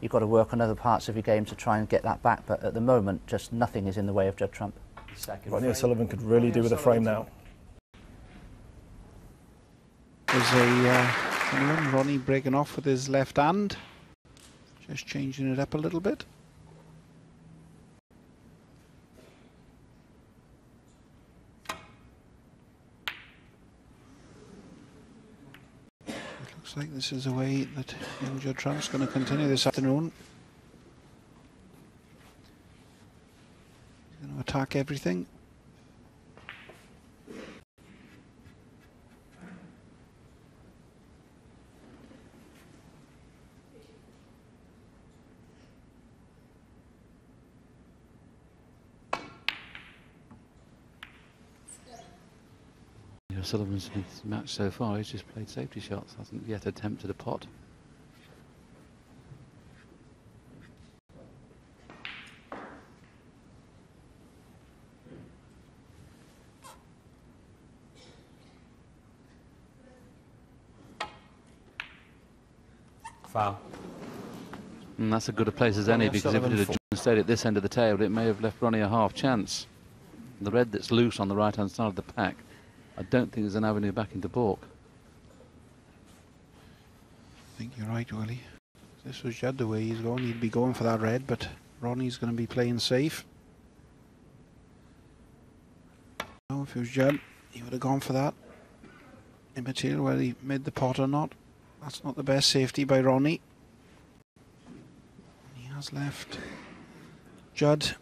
you've got to work on other parts of your game to try and get that back. But at the moment, just nothing is in the way of Judd trump. Ronnie O'Sullivan could really do with a frame now. There's a Ronnie breaking off with his left hand, just changing it up a little bit. It looks like this is a way that young Judd Trump's going to continue this afternoon. He's going to attack everything. Sullivan's match so far, he's just played safety shots, hasn't yet attempted a pot. Foul. And that's as good a place as any, because if it had stayed at this end of the table, it may have left Ronnie a half chance. The red that's loose on the right hand side of the pack, I don't think there's an avenue back into baulk. I think you're right, Willie. If this was Judd the way he's going, he'd be going for that red, but Ronnie's going to be playing safe. Now, if it was Judd, he would have gone for that. Immaterial whether he made the pot or not. That's not the best safety by Ronnie. He has left Judd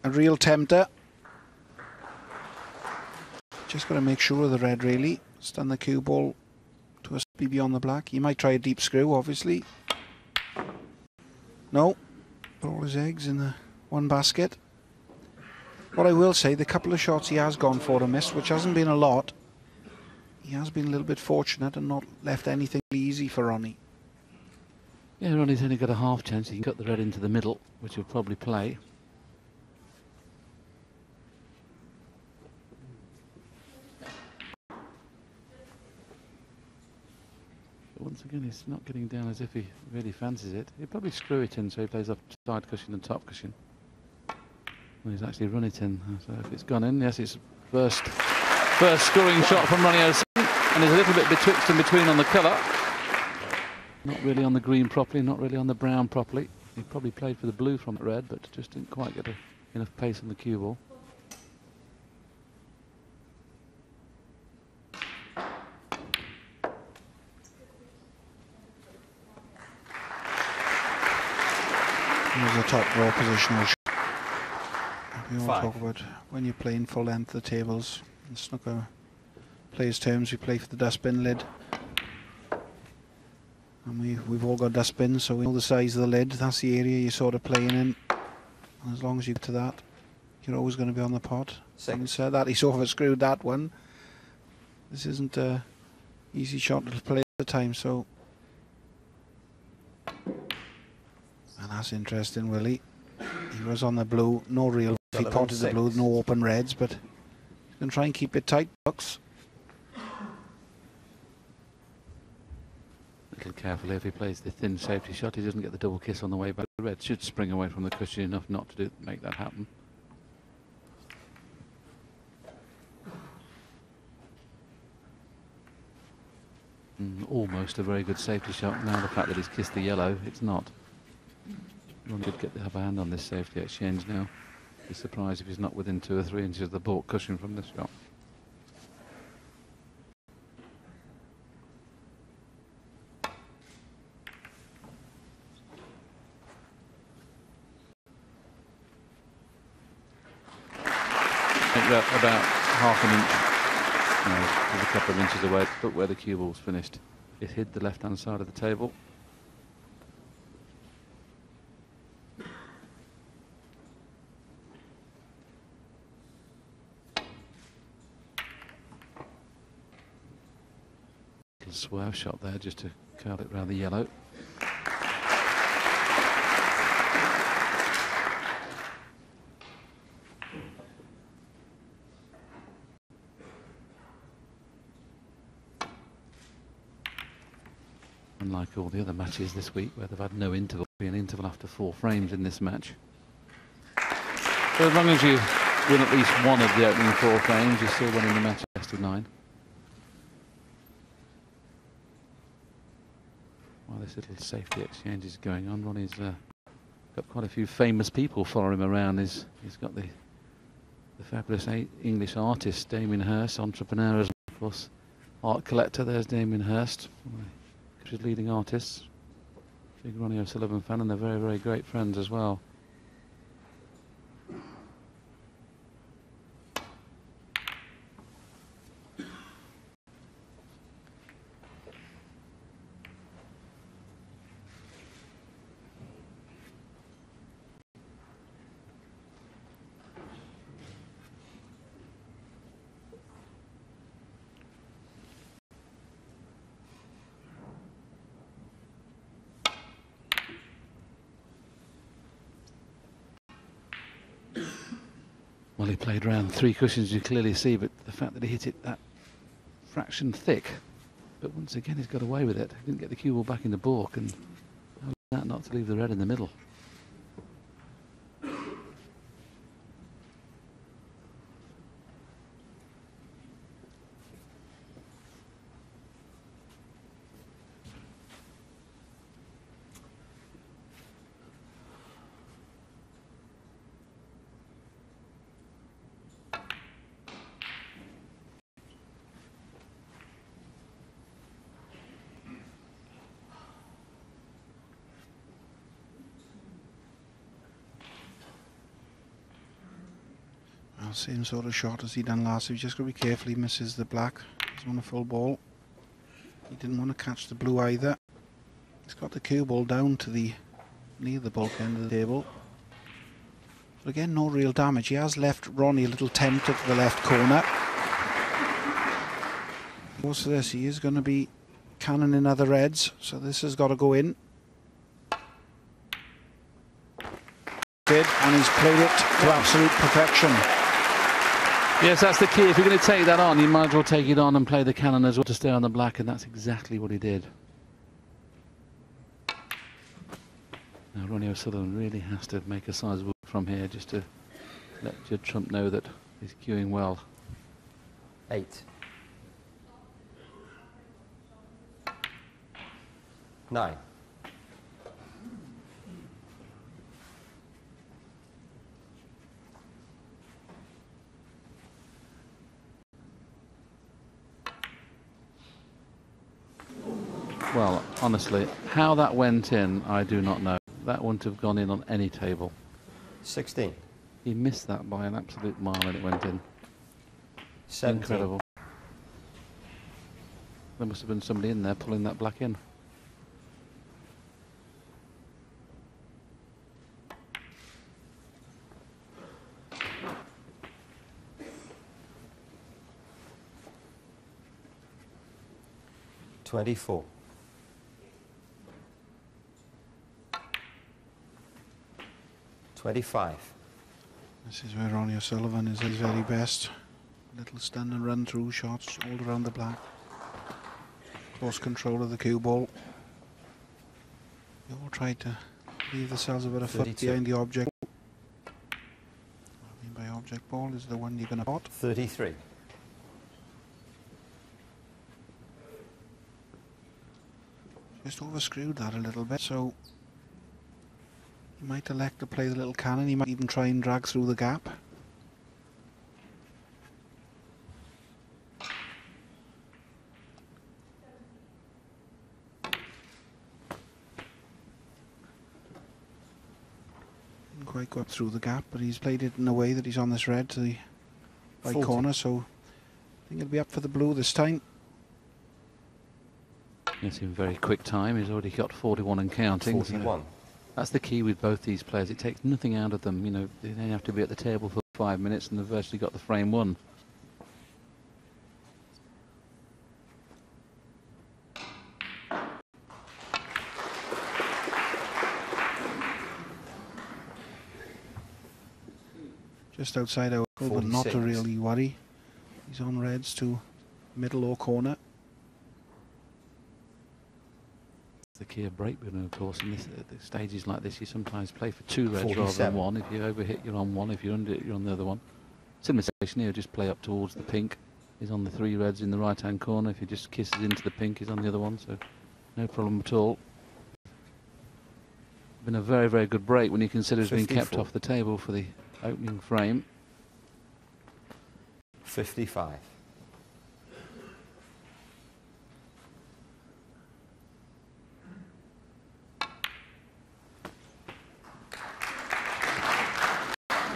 a real tempter. Just got to make sure of the red, really. Stun the cue ball to a BB on the black. He might try a deep screw, obviously. No. Put all his eggs in the one basket. What I will say, the couple of shots he has gone for and missed, which hasn't been a lot, he has been a little bit fortunate and not left anything easy for Ronnie. Yeah, Ronnie's only got a half chance. He can cut the red into the middle, which will probably play. Once again, he's not getting down as if he really fancies it. He'll probably screw it in so he plays off side cushion and top cushion. Well, he's actually run it in. So if it's gone in, yes, it's first scoring shot from Ronnie O'Sullivan, and he's a little bit betwixt and between on the colour. Not really on the green properly, not really on the brown properly. He probably played for the blue from the red, but just didn't quite get enough pace on the cue ball. Here's a top draw positional shot. We all talk about when you're playing full length the tables. In snooker players' terms, we play for the dustbin lid. And we've all got dustbins, so we know the size of the lid. That's the area you're sort of playing in. And as long as you get to that, you're always going to be on the pot. Having said that, he sort of screwed that one. This isn't an easy shot to play at the time, so. And that's interesting, Willie. He was on the blue, no real. If he potted the blue, no open reds, but he's going to try and keep it tight, Bucks. A little carefully, if he plays the thin safety shot, he doesn't get the double kiss on the way back. The red should spring away from the cushion enough not to make that happen. Almost a very good safety shot. Now the fact that he's kissed the yellow, it's not. Ronnie could get the upper hand on this safety exchange now. Be surprised if he's not within 2 or 3 inches of the baulk cushion from this shot. I think that about half an inch, no, a couple of inches away, but where the cue ball's finished. It hid the left-hand side of the table. Swerve shot there just to curl it round the yellow. Unlike all the other matches this week where they've had no interval be an interval after 4 frames in this match. So as long as you win at least one of the opening 4 frames, you're still winning the match best of 9. While this little safety exchange is going on, Ronnie's got quite a few famous people following him around. He's got the fabulous English artist Damien Hirst, entrepreneur, as of course, art collector. There's Damien Hirst, one of the country's leading artists. Big Ronnie O'Sullivan fan, and they're very, very great friends as well. Well, he played around 3 cushions, you clearly see, but the fact that he hit it that fraction thick, but once again he's got away with it. He didn't get the cue ball back in the balk, and that not to leave the red in the middle. Same sort of shot as he done last. He's just got to be careful he misses the black. He's on a full ball. He didn't want to catch the blue either. He's got the cue ball down to the near the bulk end of the table. But again, no real damage. He has left Ronnie a little tempted to the left corner. Goes for this. He is going to be cannoning other reds, so this has got to go in. Did, and he's played it to absolute perfection. Yes, that's the key. If you're going to take that on, you might as well take it on and play the cannon as well to stay on the black, and that's exactly what he did. Now, Ronnie O'Sullivan really has to make a sizable from here just to let Judd Trump know that he's cueing well. 8. 9. Well, honestly, how that went in, I do not know. That wouldn't have gone in on any table. 16. He missed that by an absolute mile and it went in. 17. Incredible. There must have been somebody in there pulling that black in. $24. 25. This is where Ronnie O'Sullivan is at his very best. Little stand and run through shots all around the black. Close control of the cue ball. They all tried to leave themselves a bit of foot 32. behind the object. What I mean by object ball is the one you're going to pot. 33. Just overscrewed that a little bit, so he might elect to play the little cannon. He might even try and drag through the gap. Didn't quite go up through the gap, but he's played it in a way that he's on this red to the right 40. corner, so I think he'll be up for the blue this time. It's in very quick time. He's already got 41 and counting. 41. So that's the key with both these players. It takes nothing out of them. You know, they don't have to be at the table for 5 minutes and they've virtually got the frame won. Just outside our goal, but not to 46. really worry. He's on reds to middle or corner. the key of break winning, of course. In this, the stages like this, you sometimes play for 2 reds 47. rather than 1. If you overhit, you're on 1. If you're under it, you're on the other one. Similar situation here, just play up towards the pink. He's on the 3 reds in the right-hand corner. If he just kisses into the pink, he's on the other one, so no problem at all. Been a very, very good break when you consider he's been kept off the table for the opening frame. 55.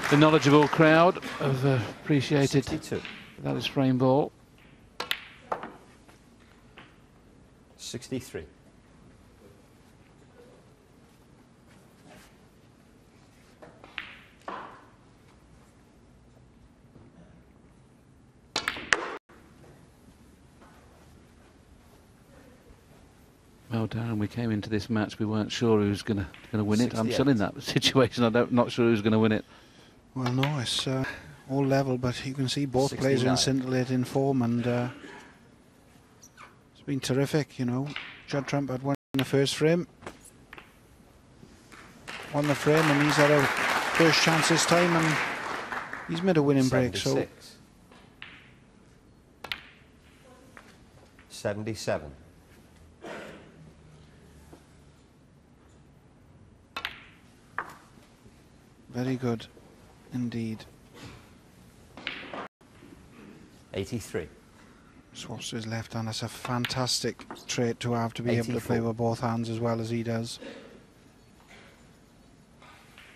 The knowledgeable crowd have appreciated 62. that is frame ball. 63. Well, Darren, we came into this match, we weren't sure who was going to win it. I'm 68. still in that situation. Not sure who's going to win it. Well, no, it's all level, but you can see both players are in 69. scintillating form, and it's been terrific, you know. Judd Trump had won the first frame, won the frame, and he's had a first chance this time, and he's made a winning break. So 76. 77. very good indeed. 83. Swaps to his left hand. That's a fantastic trait to have, to be 84. able to play with both hands as well as he does.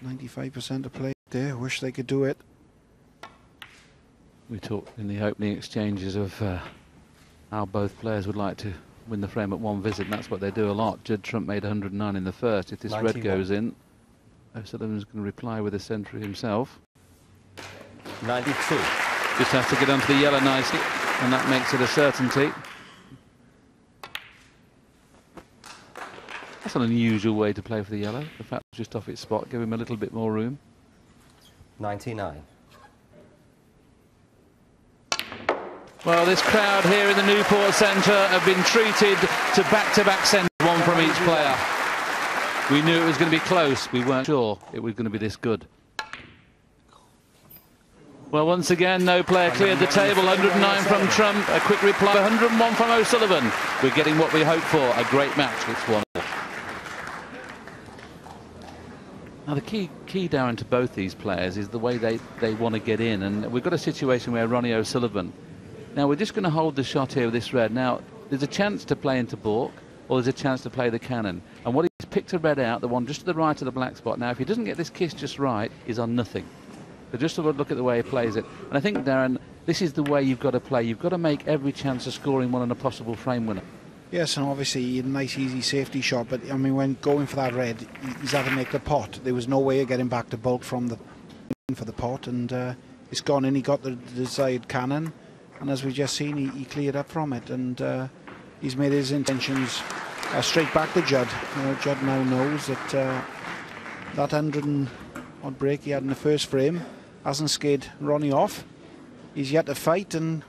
95% of play there. Wish they could do it. We talked in the opening exchanges of how both players would like to win the frame at one visit, and that's what they do a lot. Judd Trump made 109 in the first. If this 91. red goes in, O'Sullivan's going to reply with a century himself. 92. Just has to get onto the yellow nicely, and that makes it a certainty. That's an unusual way to play for the yellow. The fact it's just off its spot, give him a little bit more room. 99. Well, this crowd here in the Newport Centre have been treated to back-to-back centres, one from each player. We knew it was going to be close. We weren't sure it was going to be this good. Well, once again, no player cleared the table. 109 from Trump, a quick reply. 101 from O'Sullivan. We're getting what we hoped for, a great match. It's 1-1. Now, the key, Darren, to both these players is the way they want to get in. And we've got a situation where Ronnie O'Sullivan... Now, we're just going to hold the shot here with this red. Now, there's a chance to play into baulk, or there's a chance to play the cannon. And what he's picked a red out, the one just to the right of the black spot. Now, if he doesn't get this kiss just right, he's on nothing. So just have a look at the way he plays it. And I think, Darren, this is the way you've got to play. You've got to make every chance of scoring one and a possible frame winner. Yes, and obviously a nice easy safety shot, but I mean, when going for that red, he's had to make the pot. There was no way of getting back to baulk from the for the pot, and it's gone in. He got the desired cannon, and as we've just seen, he cleared up from it, and he's made his intentions straight back to Judd. You know, Judd now knows that that 100-odd break he had in the first frame hasn't scared Ronnie off. He's yet to fight, and